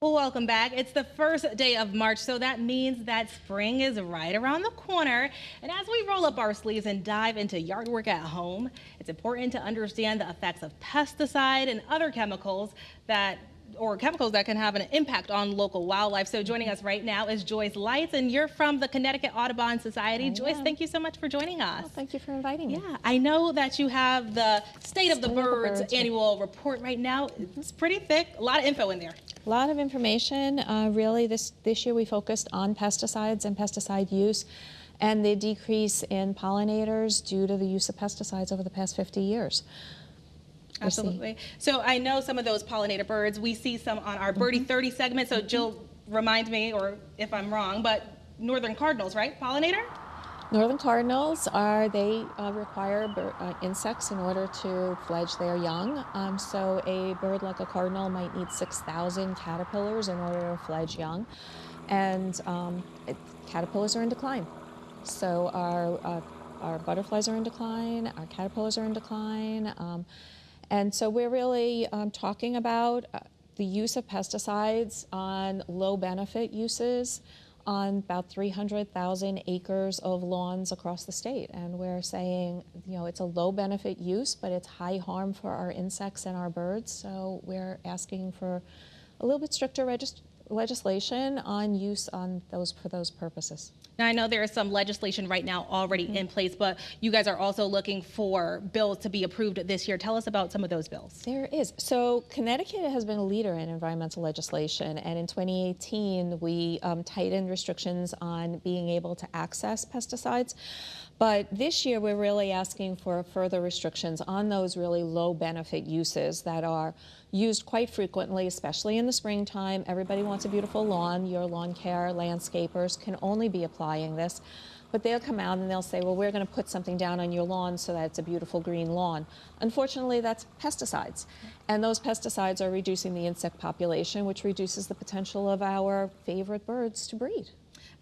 Well, welcome back. It's the first day of March, so that means that spring is right around the corner. And as we roll up our sleeves and dive into yard work at home, it's important to understand the effects of pesticide and other chemicals that can have an impact on local wildlife. So joining us right now is Joyce Lights, and you're from the Connecticut Audubon Society. Joyce, thank you so much for joining us. Well, thank you for inviting me. Yeah, I know that you have the State of the Birds annual report right now. It's pretty thick, a lot of info in there. A lot of information. Really, this year we focused on pesticides and pesticide use and the decrease in pollinators due to the use of pesticides over the past 50 years. Absolutely. So I know some of those pollinator birds, we see some on our Birdie 30 segment. So Jill, remind me, or if I'm wrong, but northern cardinals, right? Pollinator? Northern cardinals require insects in order to fledge their young. So a bird like a cardinal might need 6,000 caterpillars in order to fledge young. And caterpillars are in decline. So our butterflies are in decline, our caterpillars are in decline. And so we're really talking about the use of pesticides on low benefit uses on about 300,000 acres of lawns across the state. And we're saying, you know, it's a low benefit use, but it's high harm for our insects and our birds. So we're asking for a little bit stricter legislation on use for those purposes. Now, I know there is some legislation right now already in place, but you guys are also looking for bills to be approved this year. Tell us about some of those bills. There is. So Connecticut has been a leader in environmental legislation, and in 2018 we tightened restrictions on being able to access pesticides. But this year we're really asking for further restrictions on those really low benefit uses that are used quite frequently, especially in the springtime. Everybody wants a beautiful lawn. Your lawn care landscapers can only be applying this. But they'll come out and they'll say, well, we're going to put something down on your lawn so that it's a beautiful green lawn. Unfortunately, that's pesticides. And those pesticides are reducing the insect population, which reduces the potential of our favorite birds to breed.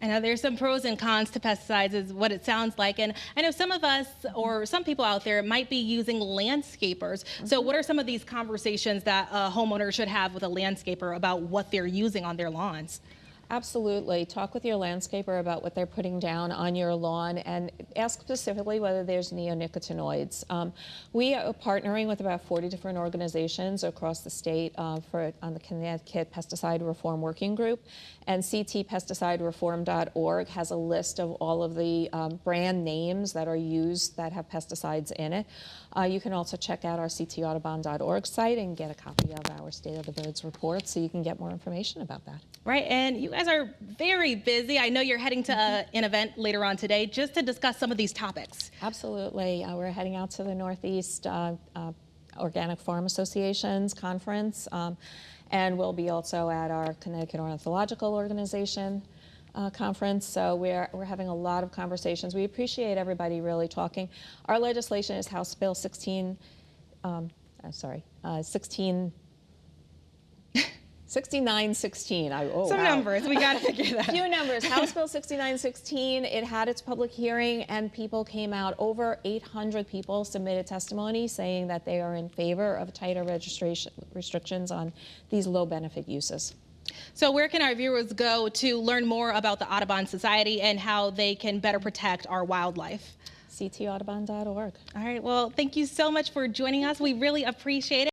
I know there's some pros and cons to pesticides is what it sounds like. And I know some of us or some people out there might be using landscapers. So what are some of these conversations that a homeowner should have with a landscaper about what they're using on their lawns? Absolutely. Talk with your landscaper about what they're putting down on your lawn and ask specifically whether there's neonicotinoids. We are partnering with about 40 different organizations across the state on the Connecticut Pesticide Reform Working Group, and ctpesticidereform.org has a list of all of the brand names that are used that have pesticides in it. You can also check out our ctaudubon.org site and get a copy of our State of the Birds report so you can get more information about that. Right, and you guys are very busy. I know you're heading to an event later on today just to discuss some of these topics. Absolutely. We're heading out to the Northeast Organic Farm Association's conference, and we'll be also at our Connecticut Ornithological Organization conference. So we're having a lot of conversations. We appreciate everybody really talking. Our legislation is House Bill 6916. Numbers, we got to figure that out. Few numbers. House Bill 6916, it had its public hearing and people came out. Over 800 people submitted testimony saying that they are in favor of tighter restrictions on these low benefit uses. So where can our viewers go to learn more about the Audubon Society and how they can better protect our wildlife? ctaudubon.org. All right, well, thank you so much for joining us. We really appreciate it.